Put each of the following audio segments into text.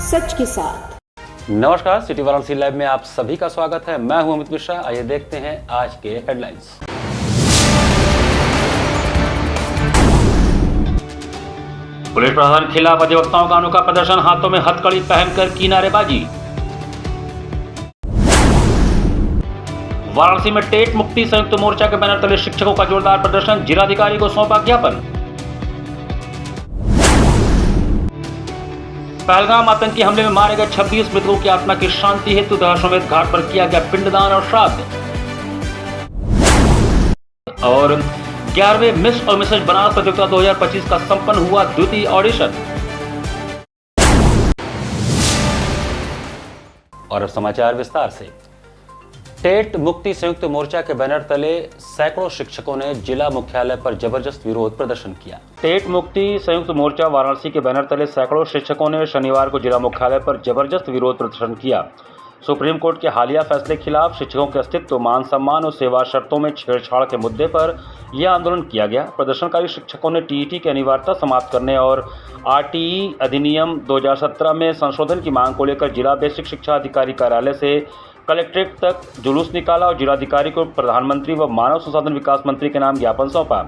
सच के साथ। नमस्कार, सिटी वाराणसी लाइव में आप सभी का स्वागत है। मैं हूं अमित मिश्रा। आइए देखते हैं आज के हेडलाइंस। पुलिस प्रशासन के खिलाफ अधिवक्ताओं का अनोखा प्रदर्शन, हाथों में हथकड़ी पहनकर की नारेबाजी। वाराणसी में टेट मुक्ति संयुक्त मोर्चा के बैनर तले शिक्षकों का जोरदार प्रदर्शन, जिलाधिकारी को सौंपा ज्ञापन। पहलगाम आतंकी हमले में मारे गए 26 मृतकों की आत्मा की शांति हेतु दशाश्वमेध घाट पर किया गया पिंडदान और श्राद्ध। और 11वें मिस और मिसेज बनारस प्रतियोगिता 2025 का संपन्न हुआ द्वितीय ऑडिशन। और अब समाचार विस्तार से। टेट मुक्ति संयुक्त मोर्चा के बैनर तले सैकड़ों शिक्षकों ने जिला मुख्यालय पर जबरदस्त विरोध प्रदर्शन किया। टेट मुक्ति संयुक्त मोर्चा वाराणसी के बैनर तले सैकड़ों शिक्षकों ने शनिवार को जिला मुख्यालय पर जबरदस्त विरोध प्रदर्शन किया। सुप्रीम कोर्ट के हालिया फैसले के खिलाफ शिक्षकों के अस्तित्व, मान सम्मान और सेवा शर्तों में छेड़छाड़ के मुद्दे पर यह आंदोलन किया गया। प्रदर्शनकारी शिक्षकों ने टीईटी की अनिवार्यता समाप्त करने और आरटीई अधिनियम 2017 में संशोधन की मांग को लेकर जिला बेसिक शिक्षा अधिकारी कार्यालय से कलेक्ट्रेट तक जुलूस निकाला और जिलाधिकारी को प्रधानमंत्री व मानव संसाधन विकास मंत्री के नाम ज्ञापन सौंपा।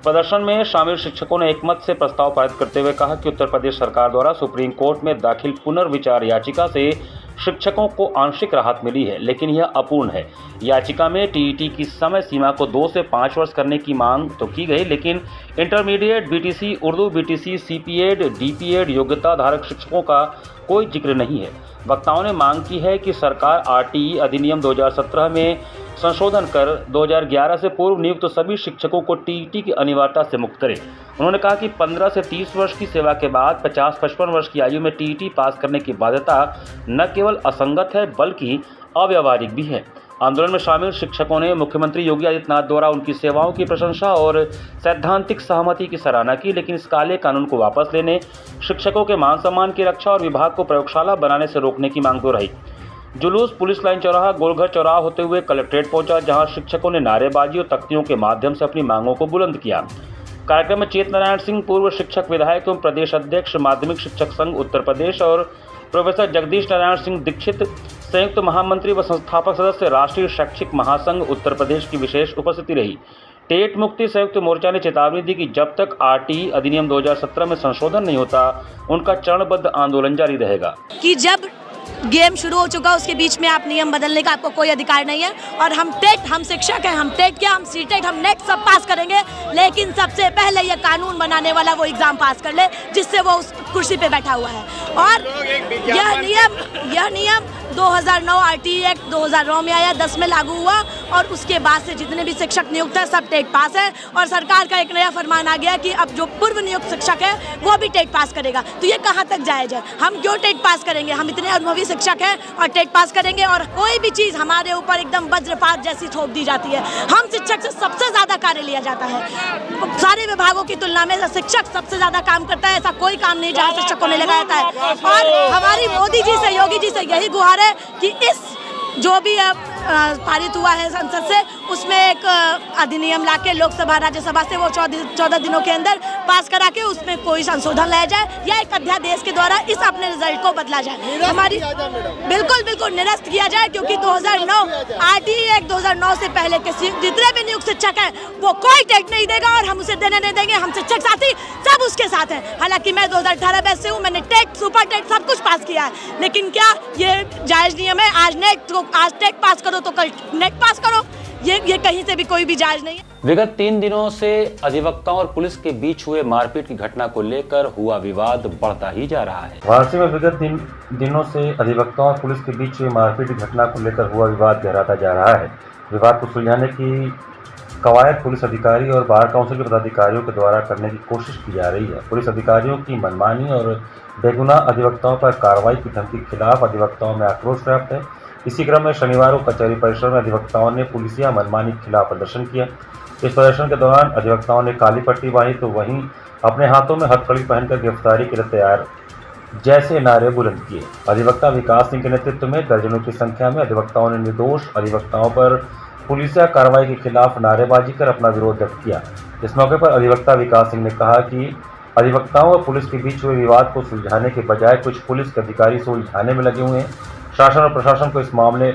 प्रदर्शन में शामिल शिक्षकों ने एकमत से प्रस्ताव पारित करते हुए कहा कि उत्तर प्रदेश सरकार द्वारा सुप्रीम कोर्ट में दाखिल पुनर्विचार याचिका से शिक्षकों को आंशिक राहत मिली है, लेकिन यह अपूर्ण है। याचिका में टीईटी की समय सीमा को 2 से 5 वर्ष करने की मांग तो की गई, लेकिन intermediate, BTC, Urdu BTC, सीपीएड, DPEd योग्यता धारक शिक्षकों का कोई जिक्र नहीं है। वक्ताओं ने मांग की है कि सरकार आरटीई अधिनियम 2017 में संशोधन कर 2011 से पूर्व नियुक्त सभी शिक्षकों को टीईटी की अनिवार्यता से मुक्त करे। उन्होंने कहा कि 15 से 30 वर्ष की सेवा के बाद 50-55 वर्ष की आयु में टीईटी पास करने की बाध्यता न केवल असंगत है बल्कि अव्यावहारिक भी है। आंदोलन में शामिल शिक्षकों ने मुख्यमंत्री योगी आदित्यनाथ द्वारा उनकी सेवाओं की प्रशंसा और सैद्धांतिक सहमति की सराहना की, लेकिन इस काले कानून को वापस लेने, शिक्षकों के मान सम्मान की रक्षा और विभाग को प्रयोगशाला बनाने से रोकने की मांग दोहराई। जुलूस पुलिस लाइन चौराहा, गोलघर चौराहा होते हुए कलेक्ट्रेट पहुंचा, जहां शिक्षकों ने नारेबाजी और तख्तियों के माध्यम से अपनी मांगों को बुलंद किया। कार्यक्रम में चेत नारायण सिंह, पूर्व शिक्षक विधायक एवं प्रदेश अध्यक्ष माध्यमिक शिक्षक संघ उत्तर प्रदेश, और प्रोफेसर जगदीश नारायण सिंह दीक्षित, संयुक्त महामंत्री व संस्थापक सदस्य राष्ट्रीय शैक्षिक महासंघ उत्तर प्रदेश की विशेष उपस्थिति रही। टेट मुक्ति संयुक्त मोर्चा ने चेतावनी दी कि जब तक आरटीई अधिनियम 2017 में संशोधन नहीं होता, उनका चरणबद्ध आंदोलन जारी रहेगा। कि जब गेम शुरू हो चुका उसके बीच में आप नियम बदलने का आपको कोई अधिकार नहीं है। और हम शिक्षक हैं, हम टेट क्या, हम सीटेट, हम नेट सब पास करेंगे, लेकिन सबसे पहले ये कानून बनाने वाला वो एग्जाम पास कर ले जिससे वो उस कुर्सी पे बैठा हुआ है। और यह नियम 2009 आरटीई एक्ट 2009 में आया, 10 में लागू हुआ, और उसके बाद से जितने भी शिक्षक नियुक्त हैं सब टेट पास है। और सरकार का एक नया फरमान आ गया कि अब जो पूर्व नियुक्त शिक्षक है वो भी टेट पास करेगा। तो ये कहाँ तक जायज है? हम क्यों टेट पास करेंगे? हम इतने अनुभवी शिक्षक हैं और टेट पास करेंगे, और कोई भी चीज़ हमारे ऊपर एकदम वज्रपात जैसी थोप दी जाती है। हम शिक्षक से सबसे ज़्यादा कार्य लिया जाता है। सारे विभागों की तुलना में शिक्षक सबसे ज़्यादा काम करता है। ऐसा कोई काम नहीं जहाँ शिक्षकों ने लगाया जाता है। और हमारी मोदी जी से, योगी जी से यही गुहार है कि इस जो भी पारित हुआ है संसद से, उसमें एक अधिनियम लाके लोकसभा राज्यसभा से वो 14 दिनों के अंदर पास करा के उसमें कोई संशोधन लाया जाए या एक अध्यादेश के द्वारा इस अपने रिजल्ट को बदला जाए। हमारी बिल्कुल निरस्त किया जाए, क्योंकि 2009 आरटीई एक्ट 2009 से पहले के जितने भी नियुक्त शिक्षक हैं वो कोई टेट नहीं देगा और हम उसे देने नहीं देंगे। हम शिक्षक साथी सब उसके साथ हैं। हालांकि मैं 2018 बैच से हूँ, मैंने टेट, सुपर टेट सब कुछ पास किया है, लेकिन क्या ये जायज नियम है? आज टेट पास करो तो कल नेट पास करो, ये कहीं से भी कोई भी जायज नहीं है। विगत 3 दिनों से अधिवक्ताओं और पुलिस के बीच हुए मारपीट की घटना को लेकर हुआ विवाद बढ़ता ही जा रहा है। वाराणसी में विगत दिनों से अधिवक्ताओं और पुलिस के बीच हुई मारपीट की घटना को लेकर हुआ विवाद गहराता जा रहा है। विवाद को सुलझाने की कवायद पुलिस अधिकारी और बार काउंसिल के पदाधिकारियों के द्वारा करने की कोशिश की जा रही है। पुलिस अधिकारियों की मनमानी और बेगुनाह अधिवक्ताओं पर कार्रवाई की धमकी के खिलाफ अधिवक्ताओं में आक्रोश व्याप्त है। इसी क्रम में शनिवार को कचहरी परिसर में अधिवक्ताओं ने पुलिसिया मनमानी के खिलाफ प्रदर्शन किया। इस प्रदर्शन के दौरान अधिवक्ताओं ने काली पट्टी बांधी तो वहीं अपने हाथों में हथकड़ी पहनकर गिरफ्तारी के लिए तैयार जैसे नारे बुलंद किए। अधिवक्ता विकास सिंह के नेतृत्व में दर्जनों की संख्या में अधिवक्ताओं ने निर्दोष अधिवक्ताओं पर पुलिसिया कार्रवाई के खिलाफ नारेबाजी कर अपना विरोध व्यक्त किया। इस मौके पर अधिवक्ता विकास सिंह ने कहा कि अधिवक्ताओं और पुलिस के बीच हुए विवाद को सुलझाने के बजाय कुछ पुलिस के अधिकारी सुलझाने में लगे हुए हैं। शासन और प्रशासन को इस मामले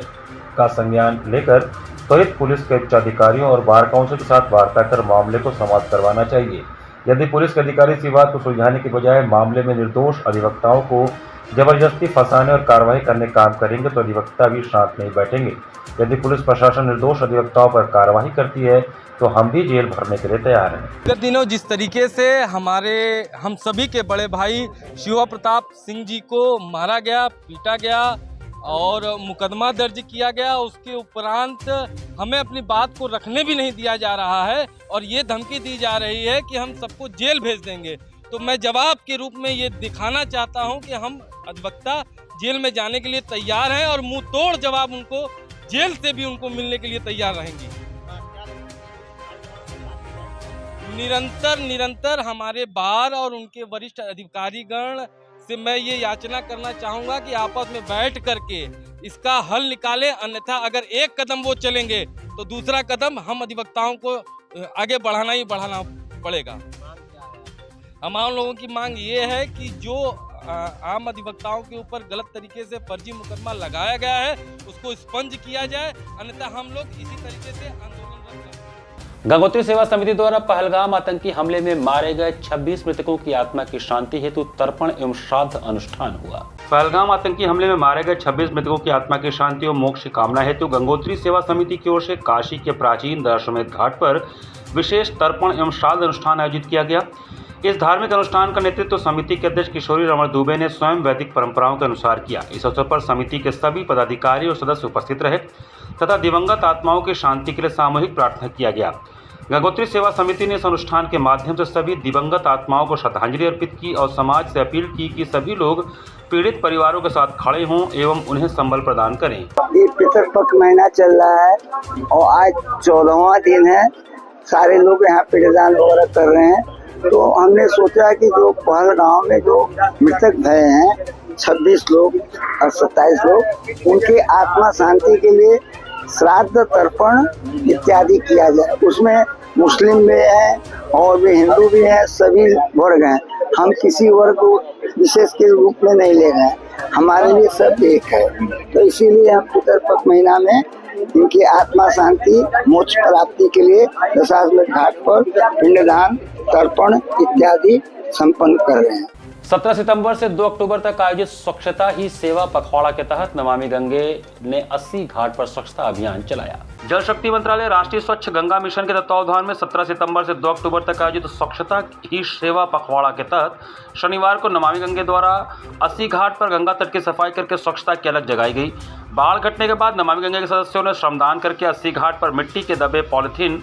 का संज्ञान लेकर त्वरित पुलिस के उच्चाधिकारियों और बार काउंसिल के साथ वार्ता कर मामले को समाप्त करवाना चाहिए। यदि पुलिस के अधिकारी इस विवाद को सुलझाने के बजाय मामले में निर्दोष अधिवक्ताओं को जबरदस्ती फंसाने और कार्रवाई करने काम करेंगे तो अधिवक्ता भी शांत नहीं बैठेंगे। यदि पुलिस प्रशासन निर्दोष अधिवक्ताओं पर कार्रवाई करती है तो हम भी जेल भरने के लिए तैयार हैं। गत दिनों जिस तरीके से हम सभी के बड़े भाई शिवा प्रताप सिंह जी को मारा गया, पीटा गया और मुकदमा दर्ज किया गया, उसके उपरांत हमें अपनी बात को रखने भी नहीं दिया जा रहा है और ये धमकी दी जा रही है कि हम सबको जेल भेज देंगे। तो मैं जवाब के रूप में ये दिखाना चाहता हूं कि हम अधिवक्ता जेल में जाने के लिए तैयार हैं और मुंह तोड़ जवाब उनको जेल से भी उनको मिलने के लिए तैयार रहेंगी। निरंतर हमारे बार और उनके वरिष्ठ अधिकारीगण से मैं ये याचना करना चाहूँगा कि आपस में बैठ करके इसका हल निकालें, अन्यथा अगर एक कदम वो चलेंगे तो दूसरा कदम हम अधिवक्ताओं को आगे बढ़ाना पड़ेगा। हमारे लोगों की मांग ये है कि जो आम अधिवक्ताओं के ऊपर गलत तरीके से फर्जी मुकदमा लगाया गया है उसको स्पंज किया जाए, अन्यथा हम लोग इसी तरीके से आंदोलन करेंगे। गंगोत्री सेवा समिति द्वारा पहलगाम आतंकी हमले में मारे गए 26 मृतकों की आत्मा की शांति हेतु तर्पण एवं श्राद्ध अनुष्ठान हुआ। पहलगाम आतंकी हमले में मारे गए 26 मृतकों की आत्मा की शांति एवं मोक्ष की कामना हेतु गंगोत्री सेवा समिति की ओर से काशी के प्राचीन दशाश्वमेध घाट पर विशेष तर्पण एवं श्राद्ध अनुष्ठान आयोजित किया गया। इस धार्मिक अनुष्ठान का नेतृत्व समिति के अध्यक्ष किशोरी रमण दुबे ने स्वयं वैदिक परंपराओं के अनुसार किया। इस अवसर पर समिति के सभी पदाधिकारी और सदस्य उपस्थित रहे तथा दिवंगत आत्माओं की शांति के लिए सामूहिक प्रार्थना किया गया। गंगोत्री सेवा समिति ने इस अनुष्ठान के माध्यम से सभी दिवंगत आत्माओं को श्रद्धांजलि अर्पित की और समाज से अपील की कि सभी लोग पीड़ित परिवारों के साथ खड़े हों एवं उन्हें संबल प्रदान करें। ये पितृपक्ष महीना चल रहा है और आज 14वां दिन है। सारे लोग यहाँ पिंडदान वगैरह कर रहे हैं, तो हमने सोचा कि जो पहलगाम में जो मृतक भये हैं 26 लोग और 27 लोग, उनके आत्मा शांति के लिए श्राद्ध तर्पण इत्यादि किया जाए। उसमें मुस्लिम भी हैं और भी हिंदू भी हैं, सभी वर्ग हैं। हम किसी वर्ग को विशेष के रूप में नहीं ले गए, हमारे लिए सब एक है। तो इसीलिए हम पितृपक्ष महीना में इनकी आत्मा शांति मोक्ष प्राप्ति के लिए दशाश्वमेध घाट पर पिंडदान तर्पण इत्यादि संपन्न कर रहे हैं। 17 सितंबर से 2 अक्टूबर तक आयोजित स्वच्छता ही सेवा पखवाड़ा के तहत नमामि गंगे ने 80 घाट पर स्वच्छता अभियान चलाया। जल शक्ति मंत्रालय राष्ट्रीय स्वच्छ गंगा मिशन के तत्वावधान में 17 सितंबर से 2 अक्टूबर तक आयोजित स्वच्छता ही सेवा पखवाड़ा के तहत शनिवार को नमामि गंगे द्वारा 80 घाट पर गंगा तट की सफाई करके स्वच्छता की अलख जगाई गई। बाढ़ घटने के बाद नमामि गंगे के सदस्यों ने श्रमदान करके 80 घाट पर मिट्टी के दबे, पॉलिथीन,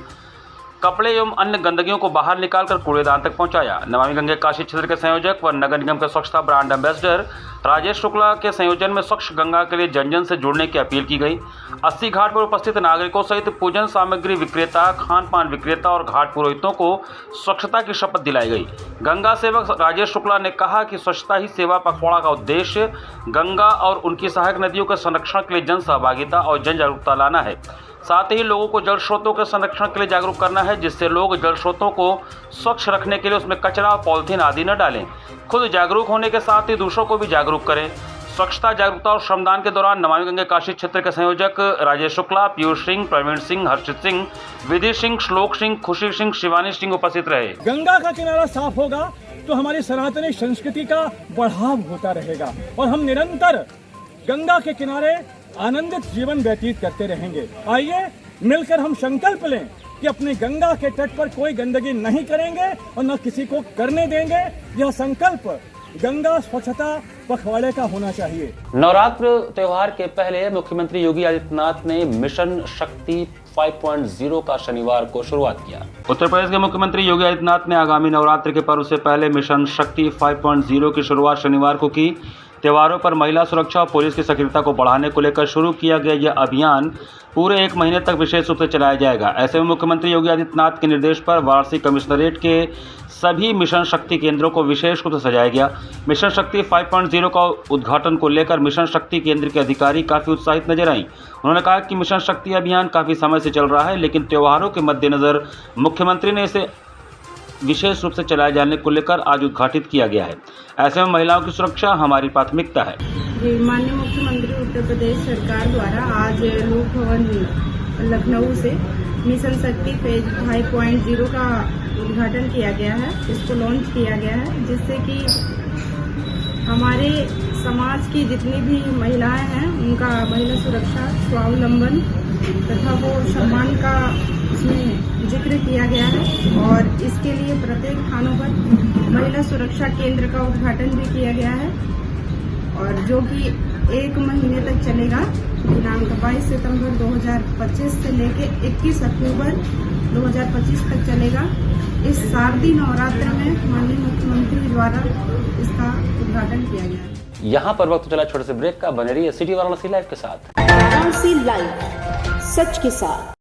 कपड़े एवं अन्य गंदगियों को बाहर निकालकर कूड़ेदान तक पहुंचाया। नमामि गंगे काशी क्षेत्र के संयोजक व नगर निगम के स्वच्छता ब्रांड एम्बेसडर राजेश शुक्ला के संयोजन में स्वच्छ गंगा के लिए जन जन से जुड़ने की अपील की गई। 80 घाट पर उपस्थित नागरिकों सहित पूजन सामग्री विक्रेता, खान पान विक्रेता और घाट पुरोहितों को स्वच्छता की शपथ दिलाई गई। गंगा सेवक राजेश शुक्ला ने कहा कि स्वच्छता ही सेवा पखवाड़ा का उद्देश्य गंगा और उनकी सहायक नदियों के संरक्षण के लिए जन सहभागिता और जन जागरूकता लाना है। साथ ही लोगों को जल स्रोतों के संरक्षण के लिए जागरूक करना है, जिससे लोग जल स्रोतों को स्वच्छ रखने के लिए उसमें कचरा और पॉलिथीन आदि न डालें। खुद जागरूक होने के साथ ही दूसरों को भी जागरूक करें। स्वच्छता, जागरूकता और श्रमदान के दौरान नमामि गंगे काशी क्षेत्र के संयोजक राजेश शुक्ला, पीयूष सिंह, प्रवीण सिंह, हर्षित सिंह, विधि सिंह, श्लोक सिंह, खुशी सिंह, शिवानी सिंह उपस्थित रहे। गंगा का किनारा साफ होगा तो हमारी सनातनी संस्कृति का बढ़ाव होता रहेगा और हम निरंतर गंगा के किनारे आनंदित जीवन व्यतीत करते रहेंगे। आइए मिलकर हम संकल्प लें कि अपने गंगा के तट पर कोई गंदगी नहीं करेंगे और न किसी को करने देंगे। यह संकल्प गंगा स्वच्छता पखवाड़े का होना चाहिए। नवरात्र त्योहार के पहले मुख्यमंत्री योगी आदित्यनाथ ने मिशन शक्ति 5.0 का शनिवार को शुरुआत किया। उत्तर प्रदेश के मुख्यमंत्री योगी आदित्यनाथ ने आगामी नवरात्र के पर्व से पहले मिशन शक्ति 5.0 की शुरुआत शनिवार को की। त्योहारों पर महिला सुरक्षा और पुलिस की सक्रियता को बढ़ाने को लेकर शुरू किया गया यह अभियान पूरे 1 महीने तक विशेष रूप से चलाया जाएगा। ऐसे में मुख्यमंत्री योगी आदित्यनाथ के निर्देश पर वाराणसी कमिश्नरेट के सभी मिशन शक्ति केंद्रों को विशेष रूप से सजाया गया। मिशन शक्ति 5.0 का उद्घाटन को लेकर मिशन शक्ति केंद्र के अधिकारी काफ़ी उत्साहित नजर आईं। उन्होंने कहा कि मिशन शक्ति अभियान काफ़ी समय से चल रहा है, लेकिन त्योहारों के मद्देनज़र मुख्यमंत्री ने इसे विशेष रूप से चलाए जाने को लेकर आज उद्घाटित किया गया है। ऐसे में महिलाओं की सुरक्षा हमारी प्राथमिकता है। माननीय मुख्यमंत्री उत्तर प्रदेश सरकार द्वारा आज लोक भवन लखनऊ से मिशन शक्ति फेज 5.0 का उद्घाटन किया गया है। इसको लॉन्च किया गया है, जिससे कि हमारे समाज की जितनी भी महिलाएं हैं उनका महिला सुरक्षा, स्वावलंबन तथा वो सम्मान का इसमें जिक्र किया गया है। और इसके लिए प्रत्येक थानों पर महिला सुरक्षा केंद्र का उद्घाटन भी किया गया है, और जो कि 1 महीने तक चलेगा। दिनांक 22 सितंबर 2025 से लेके 21 अक्टूबर 2025 तक चलेगा। इस शारदीय नवरात्र में माननीय मुख्यमंत्री द्वारा इसका उद्घाटन किया गया है। यहाँ पर वक्त चला छोटे से ब्रेक का। बने रहिए सिटी वाराणसी लाइव के साथ। वाराणसी लाइव, सच के साथ।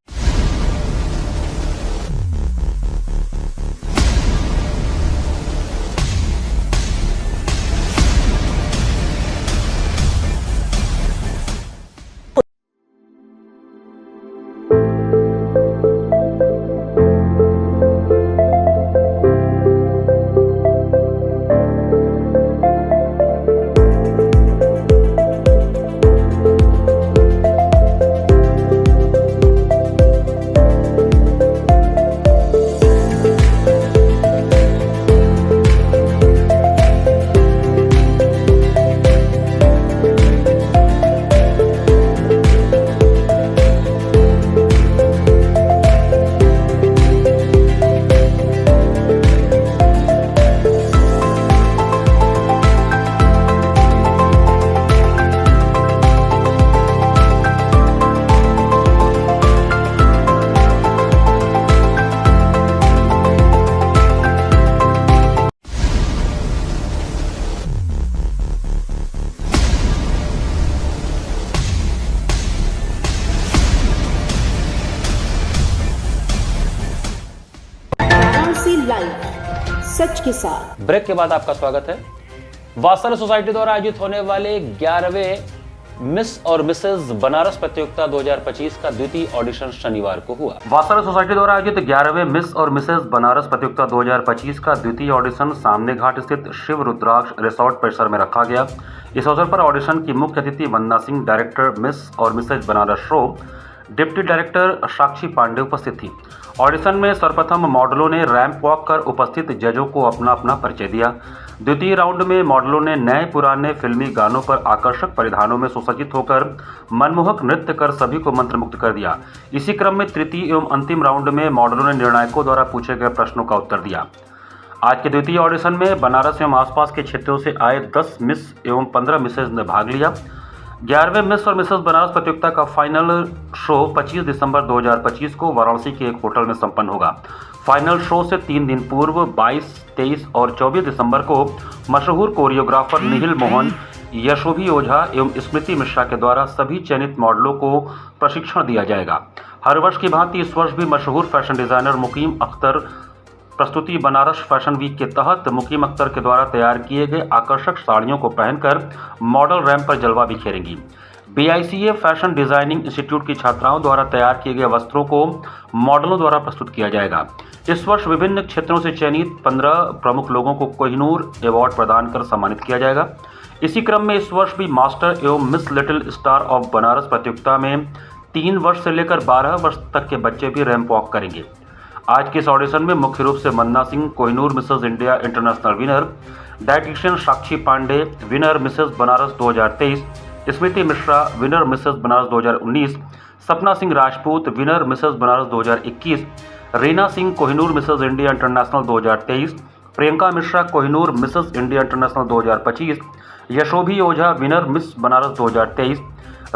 सच के साथ। ब्रेक के बाद आपका स्वागत है। वात्सल्य सोसाइटी द्वारा आयोजित होने वाले 11वें मिस और मिसेज बनारस प्रतियोगिता 2025 का द्वितीय ऑडिशन शनिवार को हुआ। वात्सल्य सोसाइटी द्वारा आयोजित 11वें मिस और मिसेज बनारस प्रतियोगिता 2025 का द्वितीय ऑडिशन सामने घाट स्थित शिव रुद्राक्ष रिसोर्ट परिसर में रखा गया। इस अवसर पर ऑडिशन की मुख्य अतिथि वंदना सिंह, डायरेक्टर मिस और Mrs Banaras show, deputy director Sakshi Pandey उपस्थित थी। ऑडिशन में सर्वप्रथम मॉडलों ने रैंप वॉक कर उपस्थित जजों को अपना अपना परिचय दिया। द्वितीय राउंड में मॉडलों ने नए पुराने फिल्मी गानों पर आकर्षक परिधानों में सुसज्जित होकर मनमोहक नृत्य कर सभी को मंत्रमुग्ध कर दिया। इसी क्रम में तृतीय एवं अंतिम राउंड में मॉडलों ने निर्णायकों द्वारा पूछे गए प्रश्नों का उत्तर दिया। आज के द्वितीय ऑडिशन में बनारस एवं आसपास के क्षेत्रों से आए 10 मिस एवं 15 मिसेज ने भाग लिया। 11वें मिस और मिसेस बनारस प्रतियोगिता का फाइनल शो 25 दिसंबर 2025 को वाराणसी के एक होटल में संपन्न होगा। फाइनल शो से 3 दिन पूर्व 22, 23 और 24 दिसंबर को मशहूर कोरियोग्राफर निहिल मोहन, यशोभी ओझा एवं स्मृति मिश्रा के द्वारा सभी चयनित मॉडलों को प्रशिक्षण दिया जाएगा। हर वर्ष की भांति इस वर्ष भी मशहूर फैशन डिजाइनर मुकीम अख्तर प्रस्तुति बनारस फैशन वीक के तहत मुकीम अख्तर के द्वारा तैयार किए गए आकर्षक साड़ियों को पहनकर मॉडल रैंप पर जलवा बिखेरेंगी। BICA फैशन डिजाइनिंग इंस्टीट्यूट की छात्राओं द्वारा तैयार किए गए वस्त्रों को मॉडलों द्वारा प्रस्तुत किया जाएगा। इस वर्ष विभिन्न क्षेत्रों से चयनित 15 प्रमुख लोगों को कोहिनूर अवार्ड प्रदान कर सम्मानित किया जाएगा। इसी क्रम में इस वर्ष भी मास्टर एवं miss little star of Banaras प्रतियोगिता में 3 वर्ष से लेकर 12 वर्ष तक के बच्चे भी रैंप वॉक करेंगे। आज के इस ऑडिशन में मुख्य रूप से Vandana Singh, Kohinoor Mrs India international winner, dietitian Sakshi Pandey, winner Mrs Banaras 2023, Smriti Mishra, winner Mrs Banaras 2019, Sapna Singh Rajput, winner Mrs Banaras 2021, Reena Singh, Kohinoor Mrs India international 2023, Priyanka Mishra, Kohinoor Mrs India international 2025, Yashobhi Ojha, winner miss Banaras 2023,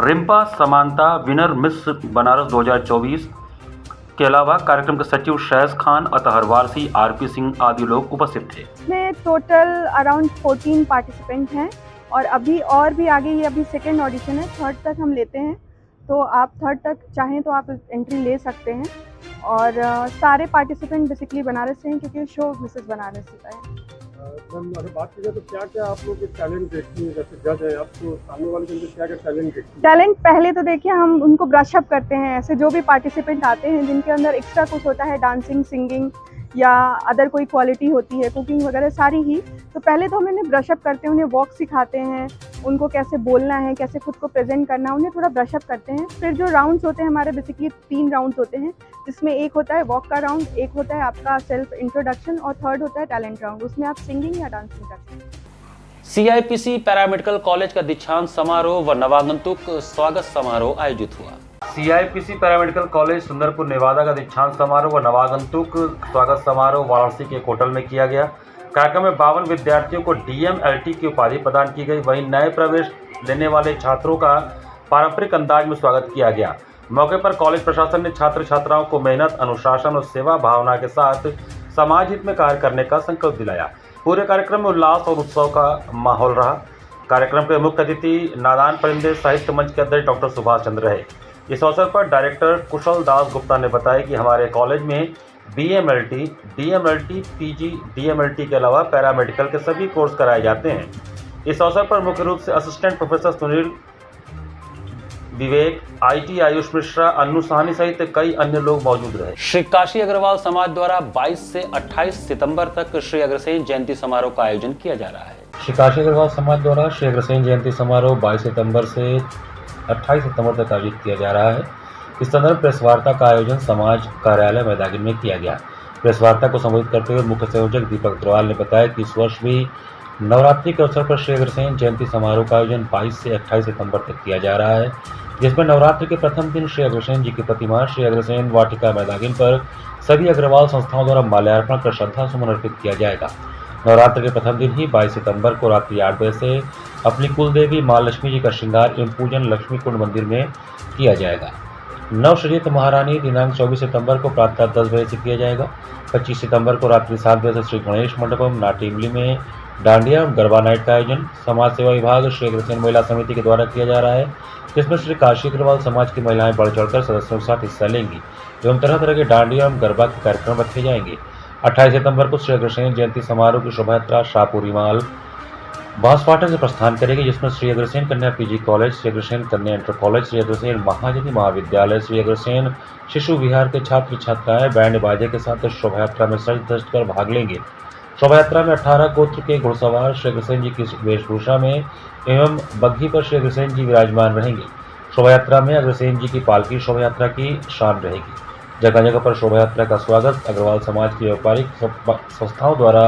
Rimpa Samanta, winner miss Banaras 2024 के अलावा कार्यक्रम के सचिव शैज खान, अतहर वारसी, RP सिंह आदि लोग उपस्थित थे। इसमें टोटल अराउंड 14 पार्टिसिपेंट हैं और अभी और भी आगे ये अभी सेकेंड ऑडिशन है, 3rd तक हम लेते हैं। तो आप 3rd तक चाहें तो आप एंट्री ले सकते हैं। और सारे पार्टिसिपेंट बेसिकली बनारस से हैं क्योंकि शो मिसेस बनारस का है। मैम अगर बात की जाए तो क्या क्या आप लोग टैलेंट देखती हैं, जैसे जज है आपको सामने वाले के अंदर क्या क्या टैलेंट देखती हैं? टैलेंट पहले तो देखिए हम उनको ब्रश अप करते हैं। ऐसे जो भी पार्टिसिपेंट आते हैं जिनके अंदर एक्स्ट्रा कुछ होता है, डांसिंग, सिंगिंग या अदर कोई क्वालिटी होती है, कुकिंग वगैरह सारी ही। तो पहले तो हम उन्हें ब्रशअप करते हैं, उन्हें वॉक सिखाते हैं, उनको कैसे बोलना है, कैसे खुद को प्रेजेंट करना है, उन्हें थोड़ा ब्रशअप करते हैं। फिर जो राउंड्स होते हैं हमारे, बेसिकली 3 राउंड्स होते हैं, जिसमें एक होता है वॉक का राउंड, एक होता है आपका सेल्फ इंट्रोडक्शन और थर्ड होता है टैलेंट राउंड। उसमें आप सिंगिंग या डांसिंग करते हैं। CIPC पैरामेडिकल कॉलेज का दीक्षांत समारोह व नवागंतुक स्वागत समारोह आयोजित हुआ। CIPC paramedical college Sundarpur Nevada का दीक्षांत समारोह व नवागंतुक स्वागत समारोह वाराणसी के एक होटल में किया गया। कार्यक्रम में 52 विद्यार्थियों को DMLT की उपाधि प्रदान की गई। वहीं नए प्रवेश लेने वाले छात्रों का पारंपरिक अंदाज में स्वागत किया गया। मौके पर कॉलेज प्रशासन ने छात्र छात्राओं को मेहनत, अनुशासन और सेवा भावना के साथ समाज हित में कार्य करने का संकल्प दिलाया। पूरे कार्यक्रम में उल्लास और उत्सव का माहौल रहा। कार्यक्रम के मुख्य अतिथि नादान परिंदे साहित्य मंच के अध्यक्ष डॉक्टर सुभाष चंद्र रहे। इस अवसर पर डायरेक्टर कुशल दास गुप्ता ने बताया कि हमारे कॉलेज में BMLT, DMLT, PG, DMLT के अलावा पैरामेडिकल के सभी कोर्स कराए जाते हैं। इस अवसर पर मुख्य रूप से assistant professor Sunil, Vivek, IT Ayush Mishra, Annu Sahni सहित कई अन्य लोग मौजूद रहे। श्री काशी अग्रवाल समाज द्वारा 22 से 28 सितंबर तक श्री अग्रसेन जयंती समारोह का आयोजन किया जा रहा है। श्री काशी अग्रवाल समाज द्वारा श्री अग्रसेन जयंती समारोह 22 सितंबर से 28 सितंबर तक आयोजित किया जा रहा है। इस संदर्भ प्रेस वार्ता का आयोजन समाज कार्यालय मैदागिन में किया गया। प्रेस वार्ता को संबोधित करते हुए मुख्य संयोजक दीपक अग्रवाल ने बताया कि इस वर्ष भी नवरात्रि के अवसर पर श्री अग्रसेन जयंती समारोह का आयोजन 22 से 28 सितंबर तक किया जा रहा है, जिसमें नवरात्रि के प्रथम दिन श्री अग्रसेन जी की प्रतिमा श्री अग्रसेन वाटिका मैदागिन पर सभी अग्रवाल संस्थाओं द्वारा माल्यार्पण कर श्रद्धा सुमन अर्पित किया जाएगा। नवरात्र के प्रथम दिन ही 22 सितंबर को रात्रि 8 बजे से अपनी कुलदेवी माँ लक्ष्मी जी का श्रृंगार एवं पूजन लक्ष्मी कुंड मंदिर में किया जाएगा। नवसृजित महारानी दिनांक 24 सितंबर को प्रातः 10 बजे से किया जाएगा। 25 सितंबर को रात्रि 7 बजे से श्री गणेश मंडपम नाटिमली में डांडिया एवं गरबा नाइट का आयोजन समाज सेवा विभाग श्री अग्रसेन महिला समिति के द्वारा किया जा रहा है, जिसमें श्री काशी अग्रवाल समाज की महिलाएं बढ़ चढ़कर सदस्यों के साथ हिस्सा लेंगी एवं तरह तरह के डांडिया एवं गरबा के कार्यक्रम रखे जाएंगे। 28 सितंबर को श्री अग्रसेन जयंती समारोह की शोभा यात्रा शाहपुरी माल बांसवाटा से प्रस्थान करेगी, जिसमें श्री अग्रसेन कन्या PG कॉलेज, श्री अग्रसेन कन्या इंटर कॉलेज, श्री अग्रसेन महाजनी महाविद्यालय, श्री अग्रसेन शिशु विहार के छात्र छात्राएं बैंड बाजे के साथ शोभा यात्रा में सज धज कर भाग लेंगे। शोभा यात्रा में 18 गोत्र के घुड़सवार श्री अग्रसेन जी की वेशभूषा में एवं बग्घी पर श्री अग्रसेन जी विराजमान रहेंगे। शोभा यात्रा में अग्रसेन जी की पालकी शोभा यात्रा की शान रहेगी। जगह जगह पर शोभा यात्रा का स्वागत अग्रवाल समाज की व्यापारिक संस्थाओं द्वारा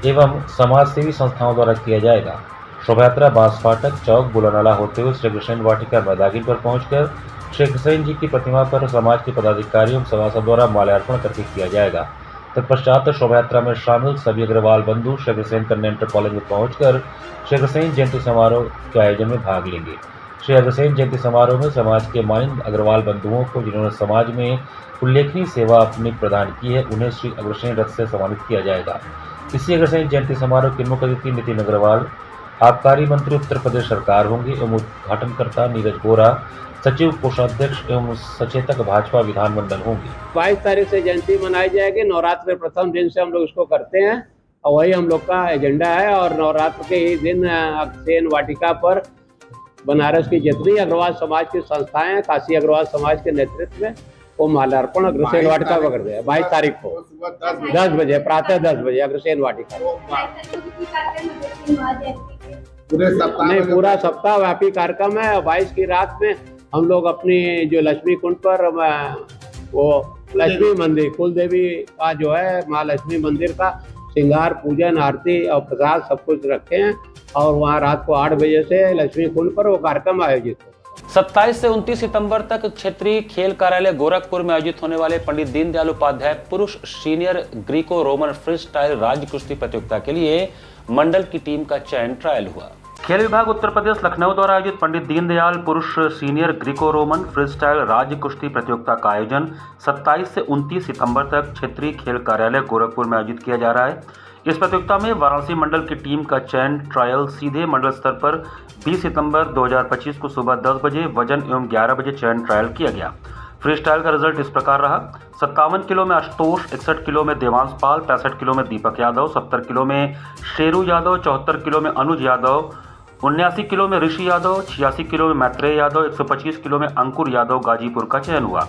एवं समाज सेवी संस्थाओं द्वारा किया जाएगा। शोभा यात्रा बांसफाटक चौक बुलानाला होते हुए श्री अग्रसेन वाटिका मैदागिन पर पहुंचकर श्री अग्रसेन जी की प्रतिमा पर समाज के पदाधिकारियों सभासद द्वारा माल्यार्पण करके किया जाएगा। तत्पश्चात शोभा यात्रा में शामिल सभी अग्रवाल बंधु श्री अग्रसेन कन्या इंटर कॉलेज में पहुंचकर श्री अग्रसेन जयंती समारोह के आयोजन में भाग लेंगे। श्री अग्रसेन जयंती समारोह में समाज के मानिंद अग्रवाल बंधुओं को जिन्होंने समाज में उल्लेखनीय सेवा अपनी प्रदान की है, उन्हें श्री अग्रसेन रथ से सम्मानित किया जाएगा। इसी अग्रसेन जयंती समारोह के मुख्य अतिथि नितिन अग्रवाल, आबकारी मंत्री उत्तर प्रदेश सरकार होंगे एवं उद्घाटनकर्ता नीरज गोरा, सचिव कोषाध्यक्ष एवं सचेतक भाजपा विधानमंडल होंगे। 22 तारीख से जयंती मनाई जाएगी। नवरात्र के प्रथम दिन से हम लोग इसको करते हैं और वही हम लोग का एजेंडा है। और नवरात्र के ही दिन अग्रसेन वाटिका पर बनारस की जितनी अग्रवाल समाज की संस्थाएं हैं, काशी अग्रवाल समाज के नेतृत्व में वो माल्यार्पण अग्रसेन वाटिका पर करते हैं। 22 तारीख को 10 बजे प्रातः 10 बजे अग्रसेन वाटिका। नहीं, पूरा सप्ताह व्यापी कार्यक्रम है। 22 की रात में हम लोग अपनी जो लक्ष्मी कुंड पर वो लक्ष्मी मंदिर कुलदेवी का जो है माँ लक्ष्मी मंदिर का श्रृंगार पूजन आरती और प्रसाद सब कुछ रखे हैं और वहाँ रात को 8 बजे से लक्ष्मी कुंड पर वो कार्यक्रम आयोजित होगा। 27 से 29 सितंबर तक क्षेत्रीय खेल कार्यालय गोरखपुर में आयोजित होने वाले पंडित दीनदयाल उपाध्याय पुरुष senior Greco Roman free style राज्य कुश्ती प्रतियोगिता के लिए मंडल की टीम का चयन ट्रायल हुआ। खेल विभाग उत्तर प्रदेश लखनऊ द्वारा आयोजित पंडित दीनदयाल पुरुष सीनियर ग्रीको रोमन फ्रीस्टाइल राज्य कुश्ती प्रतियोगिता का आयोजन 27 से 29 सितंबर तक क्षेत्रीय खेल कार्यालय गोरखपुर में आयोजित किया जा रहा है। इस प्रतियोगिता में वाराणसी मंडल की टीम का चयन ट्रायल सीधे मंडल स्तर पर 20 सितंबर 2025 को सुबह 10 बजे वजन एवं 11 बजे चयन ट्रायल किया गया। फ्री स्टाइल का रिजल्ट इस प्रकार रहा। 57 किलो में आशुतोष, 61 किलो में देवांश पाल, 65 किलो में दीपक यादव, 70 किलो में शेरू यादव, 74 किलो में अनुज यादव, 79 किलो में ऋषि यादव, 86 किलो में मैत्रेय यादव, 125 किलो में अंकुर यादव गाजीपुर का चयन हुआ।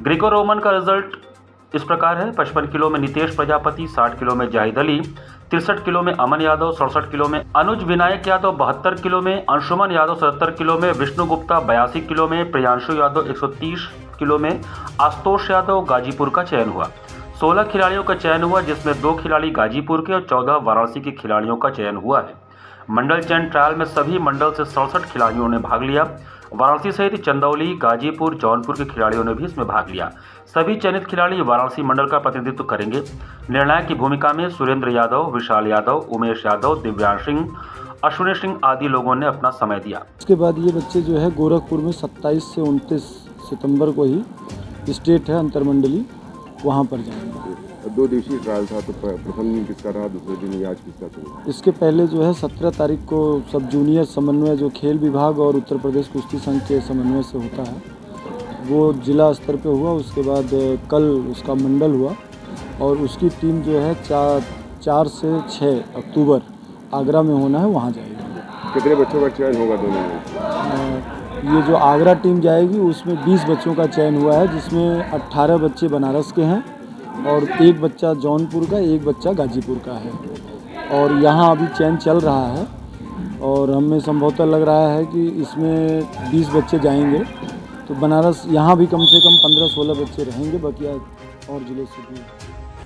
ग्रीको रोमन का रिजल्ट इस प्रकार है: 55 किलो में नितेश प्रजापति, 60 किलो में जाहिद अली, 63 किलो में अमन यादव, 67 किलो में अनुज विनायक यादव, 72 किलो में अंशुमन यादव, 77 किलो में विष्णु गुप्ता, 82 किलो में प्रियांशु यादव, 130 किलो में आशुतोष यादव गाजीपुर का चयन हुआ। 16 खिलाड़ियों का चयन हुआ, जिसमें 2 खिलाड़ी गाजीपुर के और 14 वाराणसी के खिलाड़ियों का चयन हुआ है। मंडल चयन ट्रायल में सभी मंडल से 67 खिलाड़ियों ने भाग लिया। वाराणसी सहित चंदौली, गाजीपुर, जौनपुर के खिलाड़ियों ने भी इसमें भाग लिया। सभी चयनित खिलाड़ी वाराणसी मंडल का प्रतिनिधित्व करेंगे। निर्णायक की भूमिका में सुरेंद्र यादव, विशाल यादव, उमेश यादव, दिव्यांश सिंह, अश्विनी सिंह आदि लोगों ने अपना समय दिया। इसके बाद ये बच्चे जो है गोरखपुर में 27 से 29 सितंबर को ही स्टेट है अंतरमंडली, वहाँ पर जाएंगे। 2 दिवसीय ट्रायल था, तो प्रथम दिन किसका रहा, दूसरे दिन आज किसका चला? इसके पहले जो है 17 तारीख को सब जूनियर समन्वय जो खेल विभाग और उत्तर प्रदेश कुश्ती संघ के समन्वय से होता है, वो जिला स्तर पे हुआ। उसके बाद कल उसका मंडल हुआ और उसकी टीम जो है 4 से 6 अक्टूबर आगरा में होना है, वहाँ जाएगी। कितने बच्चों का चयन होगा दोनों में? ये जो आगरा टीम जाएगी उसमें 20 बच्चों का चयन हुआ है, जिसमें 18 बच्चे बनारस के हैं और 1 बच्चा जौनपुर का, 1 बच्चा गाजीपुर का है। और यहाँ अभी चयन चल रहा है और हमें संभवतः लग रहा है कि इसमें 20 बच्चे जाएंगे, तो बनारस यहाँ भी कम से कम 15-16 बच्चे रहेंगे, बाकी और जिले से भी।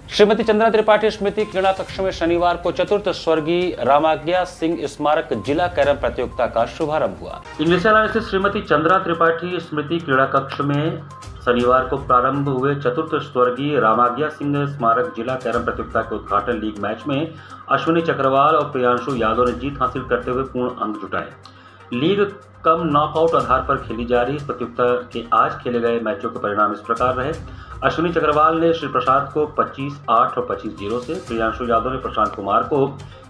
श्रीमती चंद्रा त्रिपाठी स्मृति क्रीड़ा कक्ष में शनिवार को चतुर्थ स्वर्गीय रामाज्ञा सिंह स्मारक जिला कैरम प्रतियोगिता का शुभारंभ हुआ। इंग्लिशाला स्थित श्रीमती चंद्रा त्रिपाठी स्मृति क्रीड़ा कक्ष में शनिवार को प्रारंभ हुए चतुर्थ स्वर्गीय रामाज्ञा सिंह स्मारक जिला कैरम प्रतियोगिता के उद्घाटन लीग मैच में अश्विनी चक्रवाल और प्रियांशु यादव ने जीत हासिल करते हुए पूर्ण अंक जुटाए। लीग कम नॉकआउट आधार पर खेली जा रही इस प्रतियोगिता के आज खेले गए मैचों के परिणाम इस प्रकार रहे: अश्विनी चक्रवाल ने श्री प्रसाद को 25-8 और 25-0 से, प्रियांशु यादव ने प्रशांत कुमार को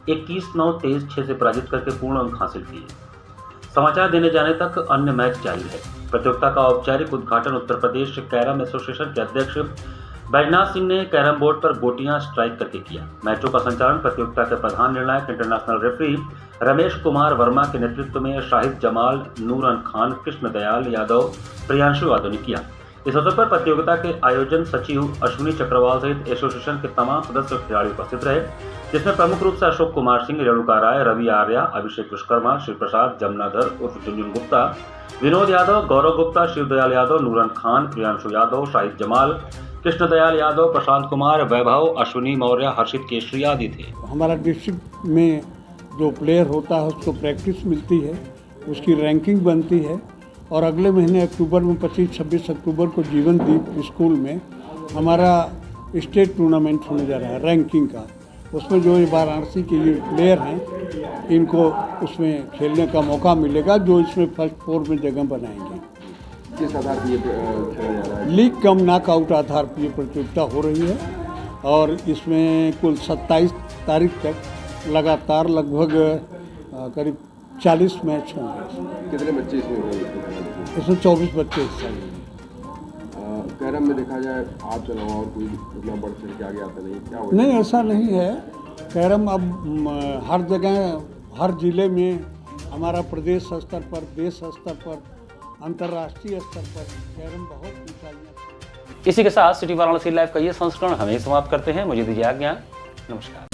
21-9, 23-6 से पराजित करके पूर्ण अंक हासिल किए। समाचार देने जाने तक अन्य मैच जारी है। प्रतियोगिता का औपचारिक उद्घाटन उत्तर प्रदेश कैरम एसोसिएशन के अध्यक्ष बैजनाथ सिंह ने कैरम बोर्ड पर गोटियां स्ट्राइक करके किया। मैचों का संचालन प्रतियोगिता के प्रधान निर्णायक इंटरनेशनल रेफरी रमेश कुमार वर्मा के नेतृत्व में शाहिद जमाल, नूरन खान, कृष्ण दयाल यादव, प्रियांशु यादव ने किया। इस अवसर पर प्रतियोगिता के आयोजन सचिव अश्विनी चक्रवाल सहित एसोसिएशन के तमाम सदस्य और खिलाड़ी उपस्थित रहे, जिसमें प्रमुख रूप से अशोक कुमार सिंह, रेणुका राय, रवि आर्या, अभिषेक विश्वकर्मा, श्री प्रसाद, जमुनाधर उर्फ झुंझुन गुप्ता, विनोद यादव, गौरव गुप्ता, शिवदयाल यादव, नूरन खान, प्रियांशु यादव, शाहिद जमाल, कृष्ण दयाल यादव, प्रशांत कुमार, वैभव, अश्विनी मौर्य, हर्षित केशरी आदि थे। हमारा डिस्ट्रिक्ट में जो प्लेयर होता है उसको प्रैक्टिस मिलती है, उसकी रैंकिंग बनती है और अगले महीने अक्टूबर में 25-26 अक्टूबर को जीवनदीप स्कूल में हमारा स्टेट टूर्नामेंट होने जा रहा है रैंकिंग का। उसमें जो वाराणसी के ये प्लेयर हैं इनको उसमें खेलने का मौका मिलेगा, जो इसमें फर्स्ट 4 में जगह बनाएंगे। किस आधार पर ये खेला जा रहा है? लीग कम नॉकआउट आधार पर ये प्रतियोगिता हो रही है और इसमें कुल 27 तारीख तक लगातार लगभग करीब 40 मैच होंगे। कितने बच्चे इसमें होंगे? इसमें 24 बच्चे हिस्सा लेंगे। कैरम में देखा जाए आप चलाओ और कोई इतना बढ़ चढ़ के आगे आता नहीं, क्या नहीं ऐसा नहीं है। कैरम अब हर जगह, हर जिले में हमारा प्रदेश स्तर पर, देश स्तर पर, अंतर्राष्ट्रीय स्तर पर कैरम बहुत ऊंचाइयां। इसी के साथ सिटी वाराणसी लाइव का ये संस्करण हमें समाप्त करते हैं। मुझे दीजिए आज्ञा। नमस्कार।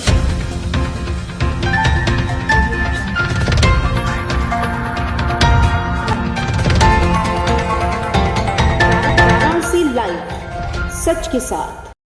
लाइव सच के साथ।